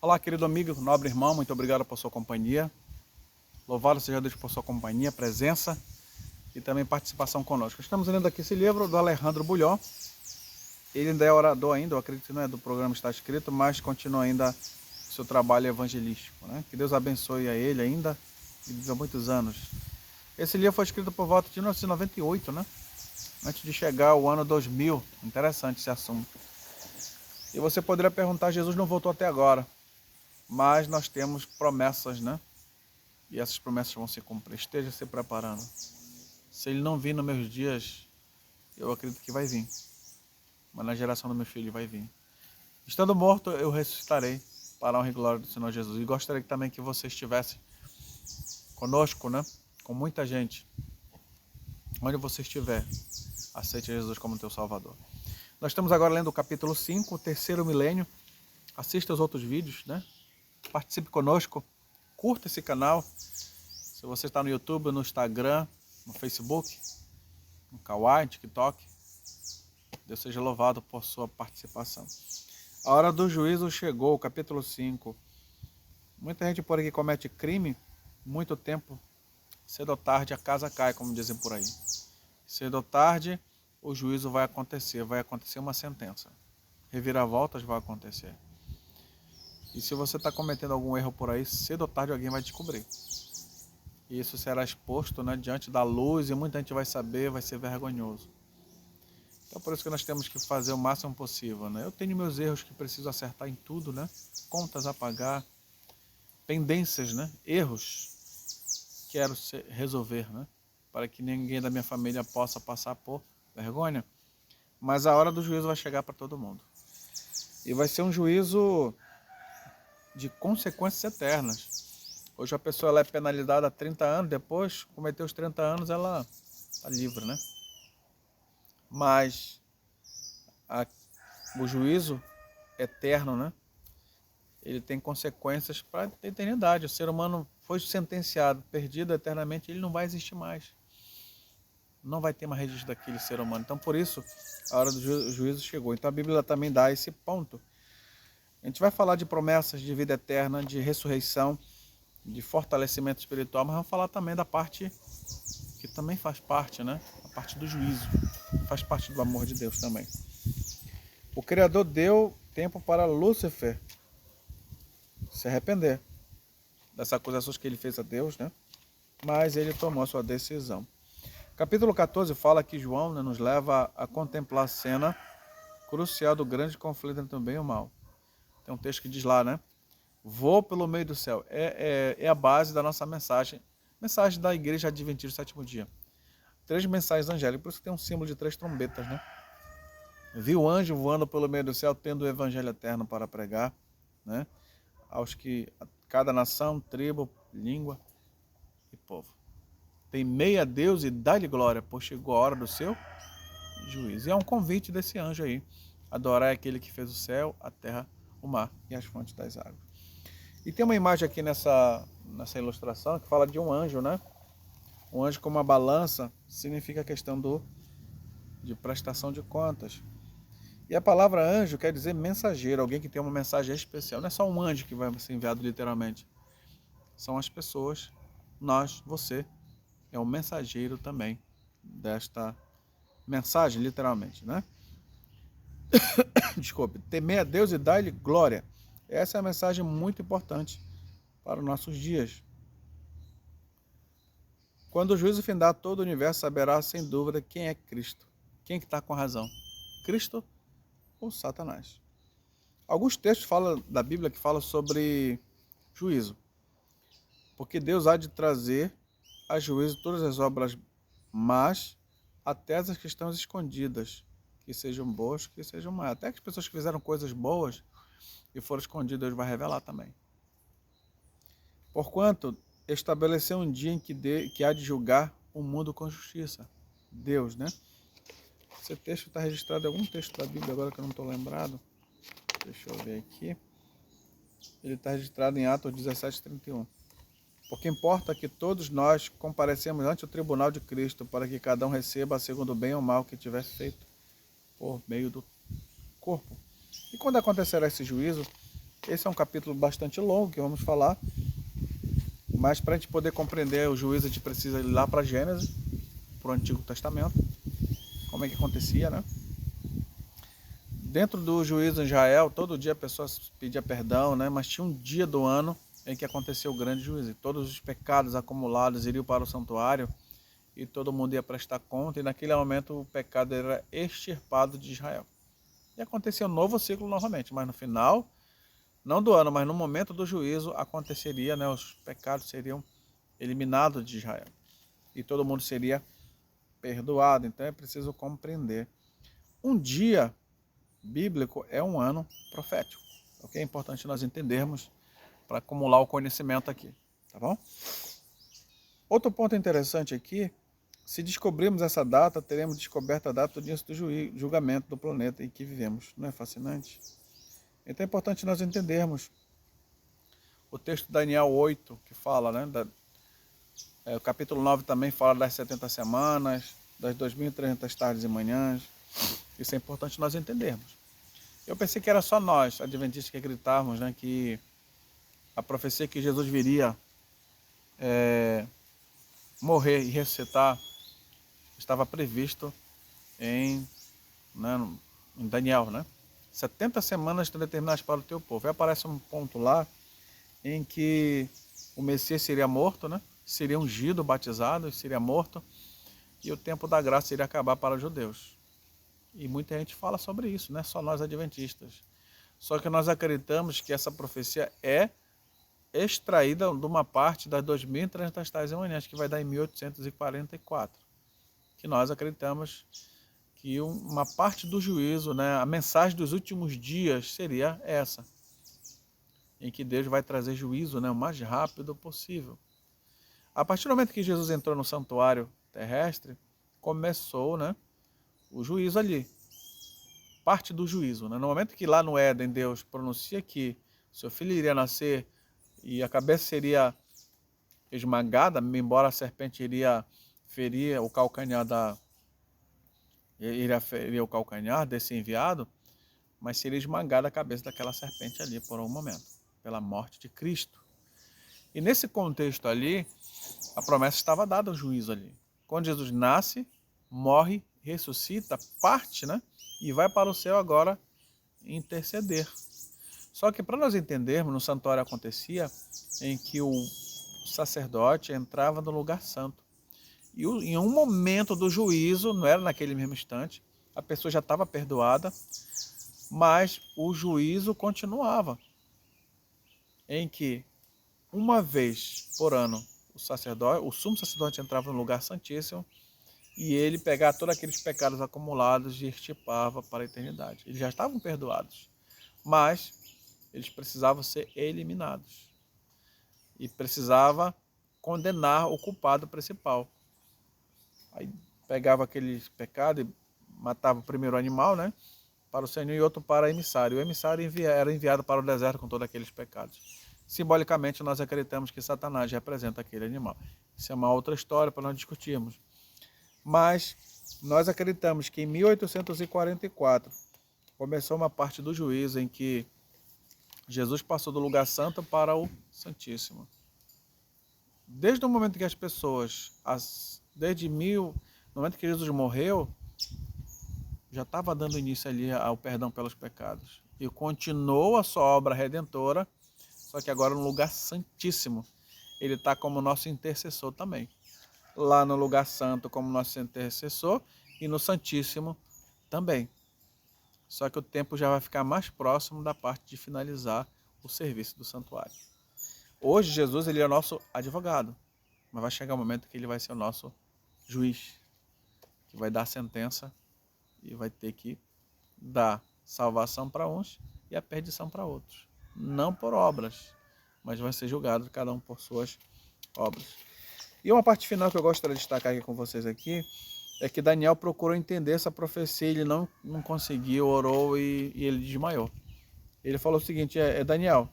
Olá, querido amigo, nobre irmão, muito obrigado por sua companhia. Louvado seja Deus por sua companhia, presença e também participação conosco. Estamos lendo aqui esse livro do Alejandro Bulhon. Ele ainda é orador ainda, eu acredito que não é do programa está escrito, mas continua ainda seu trabalho evangelístico, né? Que Deus abençoe a ele ainda e viva muitos anos. Esse livro foi escrito por volta de 1998, né? Antes de chegar ao ano 2000. Interessante esse assunto. E você poderia perguntar, Jesus não voltou até agora, mas nós temos promessas, né? E essas promessas vão se cumprir. Esteja se preparando. Se ele não vir nos meus dias, eu acredito que vai vir. Mas na geração do meu filho vai vir. Estando morto, eu ressuscitarei para a honra e glória do Senhor Jesus. E gostaria também que você estivesse conosco, né? Com muita gente. Onde você estiver, aceite Jesus como teu Salvador. Nós estamos agora lendo o capítulo 5, o terceiro milênio. Assista os outros vídeos, né? Participe conosco. Curta esse canal. Se você está no YouTube, no Instagram, no Facebook, no Kawaii, TikTok, Deus seja louvado por sua participação. A hora do juízo chegou, capítulo 5. Muita gente por aqui comete crime, muito tempo, cedo ou tarde a casa cai, como dizem por aí. Cedo ou tarde o juízo vai acontecer uma sentença. Reviravoltas vai acontecer. E se você está cometendo algum erro por aí, cedo ou tarde alguém vai descobrir. E isso será exposto, né, diante da luz e muita gente vai saber, vai ser vergonhoso. Então por isso que nós temos que fazer o máximo possível, né? Eu tenho meus erros que preciso acertar em tudo, né? Contas a pagar, pendências, né? Erros, quero resolver, né? Para que ninguém da minha família possa passar por vergonha. Mas a hora do juízo vai chegar para todo mundo. E vai ser um juízo de consequências eternas. Hoje a pessoa ela é penalizada há 30 anos, depois, cometeu os 30 anos, ela está livre, né? Mas o juízo eterno, né? Ele tem consequências para a eternidade. O ser humano foi sentenciado, perdido eternamente, ele não vai existir mais. Não vai ter mais registro daquele ser humano. Então, por isso, a hora do juízo chegou. Então, a Bíblia também dá esse ponto. A gente vai falar de promessas de vida eterna, de ressurreição, de fortalecimento espiritual, mas vamos falar também da parte que também faz parte, né? A parte do juízo. Faz parte do amor de Deus também. O Criador deu tempo para Lúcifer se arrepender das acusações que ele fez a Deus, né? Mas ele tomou a sua decisão. Capítulo 14 fala que João, né, nos leva a contemplar a cena crucial do grande conflito entre o bem e o mal. Tem um texto que diz lá, né? Vou pelo meio do céu. É a base da nossa mensagem. Mensagem da Igreja Adventista do Sétimo Dia. 3 mensagens angélicas, por isso que tem um símbolo de 3 trombetas, né? Vi o anjo voando pelo meio do céu, tendo o evangelho eterno para pregar, né? Aos que, cada nação, tribo, língua e povo. Temei a Deus e dá-lhe glória, pois chegou a hora do seu juízo. E é um convite desse anjo aí. Adorar aquele que fez o céu, a terra, o mar e as fontes das águas. E tem uma imagem aqui nessa ilustração que fala de um anjo, né? Um anjo com uma balança significa a questão de prestação de contas. E a palavra anjo quer dizer mensageiro, alguém que tem uma mensagem especial. Não é só um anjo que vai ser enviado literalmente. São as pessoas, nós, você, é o mensageiro também desta mensagem, literalmente, né? Desculpe, temer a Deus e dar-lhe glória. Essa é a mensagem muito importante para os nossos dias. Quando o juízo findar, todo o universo saberá sem dúvida quem é Cristo. Quem que está com razão? Cristo ou Satanás? Alguns textos da Bíblia que falam sobre juízo. Porque Deus há de trazer a juízo todas as obras más, até as que estão escondidas, que sejam boas, que sejam más. Até que as pessoas que fizeram coisas boas e foram escondidas, Deus vai revelar também. Porquanto estabeleceu um dia em que há de julgar o mundo com justiça. Deus, né? Esse texto está registrado em algum texto da Bíblia, agora que eu não estou lembrado. Deixa eu ver aqui. Ele está registrado em Atos 17:31. Porque importa que todos nós comparecemos ante o tribunal de Cristo, para que cada um receba segundo o bem ou mal que tiver feito por meio do corpo. E quando acontecerá esse juízo, Esse é um capítulo bastante longo que vamos falar, mas para a gente poder compreender o juízo, a gente precisa ir lá para Gênesis, para o Antigo Testamento, como é que acontecia, né? Dentro do juízo em Israel, todo dia a pessoa pedia perdão, né? Mas tinha um dia do ano em que aconteceu o grande juízo. E todos os pecados acumulados iriam para o santuário e todo mundo ia prestar conta. E naquele momento o pecado era extirpado de Israel. E acontecia um novo ciclo novamente, mas no final, não do ano, mas no momento do juízo, aconteceria, né? Os pecados seriam eliminados de Israel. E todo mundo seria perdoado. Então é preciso compreender. Um dia bíblico é um ano profético. O que é importante nós entendermos para acumular o conhecimento aqui, tá bom? Outro ponto interessante aqui, se descobrirmos essa data, teremos descoberto a data do início do julgamento do planeta em que vivemos. Não é fascinante? Então é importante nós entendermos o texto de Daniel 8, que fala, né? O capítulo 9 também fala das 70 semanas, das 2.300 tardes e manhãs. Isso é importante nós entendermos. Eu pensei que era só nós, adventistas, que acreditávamos, né, que a profecia que Jesus viria morrer e ressuscitar estava previsto em Daniel, né? 70 semanas estão determinadas para o teu povo. Aí aparece um ponto lá em que o Messias seria morto, né? Seria ungido, batizado, seria morto, e o tempo da graça iria acabar para os judeus. E muita gente fala sobre isso, não é só nós adventistas. Só que nós acreditamos que essa profecia é extraída de uma parte das 2.300 tais manhãs, que vai dar em 1844. Que nós acreditamos que uma parte do juízo, né, a mensagem dos últimos dias seria essa, em que Deus vai trazer juízo, né, o mais rápido possível. A partir do momento que Jesus entrou no santuário terrestre, começou, né, o juízo ali. Parte do juízo, né? No momento que lá no Éden Deus pronuncia que seu filho iria nascer e a cabeça seria esmagada, embora a serpente iria ferir o calcanhar iria o calcanhar desse enviado, mas seria esmagada a cabeça daquela serpente ali por um momento, pela morte de Cristo. E nesse contexto ali, a promessa estava dada ao juízo ali. Quando Jesus nasce, morre, ressuscita, parte, né? E vai para o céu agora interceder. Só que para nós entendermos, no santuário acontecia em que o sacerdote entrava no lugar santo. E em um momento do juízo, não era naquele mesmo instante, a pessoa já estava perdoada, mas o juízo continuava. Em que, uma vez por ano, o sumo sacerdote entrava no lugar santíssimo e ele pegava todos aqueles pecados acumulados e extirpava para a eternidade. Eles já estavam perdoados, mas eles precisavam ser eliminados. E precisava condenar o culpado principal. Aí pegava aqueles pecados e matava o primeiro animal, né, para o Senhor, e outro para o emissário. O emissário era enviado para o deserto com todos aqueles pecados. Simbolicamente, nós acreditamos que Satanás representa aquele animal. Isso é uma outra história para nós discutirmos. Mas nós acreditamos que em 1844 começou uma parte do juízo em que Jesus passou do lugar santo para o Santíssimo. Desde o momento que as pessoas, no momento que Jesus morreu, já estava dando início ali ao perdão pelos pecados. E continuou a sua obra redentora, só que agora no lugar santíssimo. Ele está como nosso intercessor também. Lá no lugar santo como nosso intercessor e no Santíssimo também. Só que o tempo já vai ficar mais próximo da parte de finalizar o serviço do santuário. Hoje Jesus ele é o nosso advogado, mas vai chegar o momento que ele vai ser o nosso juiz, que vai dar a sentença e vai ter que dar salvação para uns e a perdição para outros. Não por obras, mas vai ser julgado cada um por suas obras. E uma parte final que eu gostaria de destacar aqui com vocês aqui é que Daniel procurou entender essa profecia, ele não conseguiu, orou e ele desmaiou. Ele falou o seguinte, Daniel,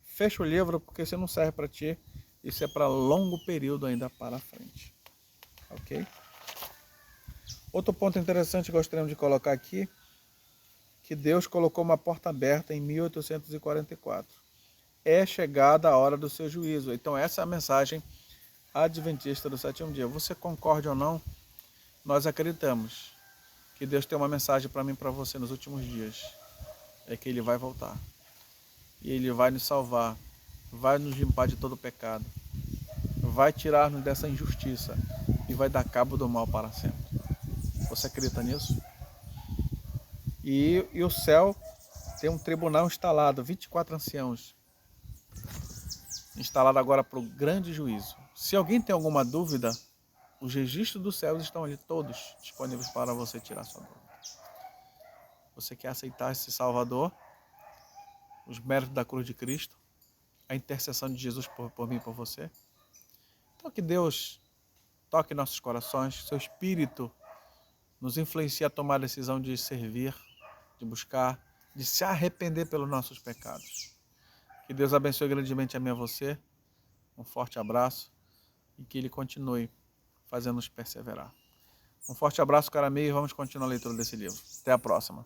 fecha o livro porque isso não serve para ti, isso é para longo período ainda para frente. Ok? Outro ponto interessante que gostaríamos de colocar aqui que Deus colocou uma porta aberta em 1844. É chegada a hora do seu juízo. Então essa é a mensagem adventista do sétimo dia. Você concorde ou não, nós acreditamos que Deus tem uma mensagem para mim e para você nos últimos dias. É que Ele vai voltar. E Ele vai nos salvar, vai nos limpar de todo o pecado, vai tirar-nos dessa injustiça e vai dar cabo do mal para sempre. Você acredita nisso? E o céu tem um tribunal instalado, 24 anciãos, instalado agora para o grande juízo. Se alguém tem alguma dúvida, os registros dos céus estão ali todos disponíveis para você tirar sua dúvida. Você quer aceitar esse Salvador, os méritos da cruz de Cristo, a intercessão de Jesus por mim e por você? Então que Deus toque nossos corações, seu Espírito nos influencia a tomar a decisão de servir, de buscar, de se arrepender pelos nossos pecados. Que Deus abençoe grandemente a mim e a você. Um forte abraço e que Ele continue fazendo-nos perseverar. Um forte abraço, caro amigo, e vamos continuar a leitura desse livro. Até a próxima.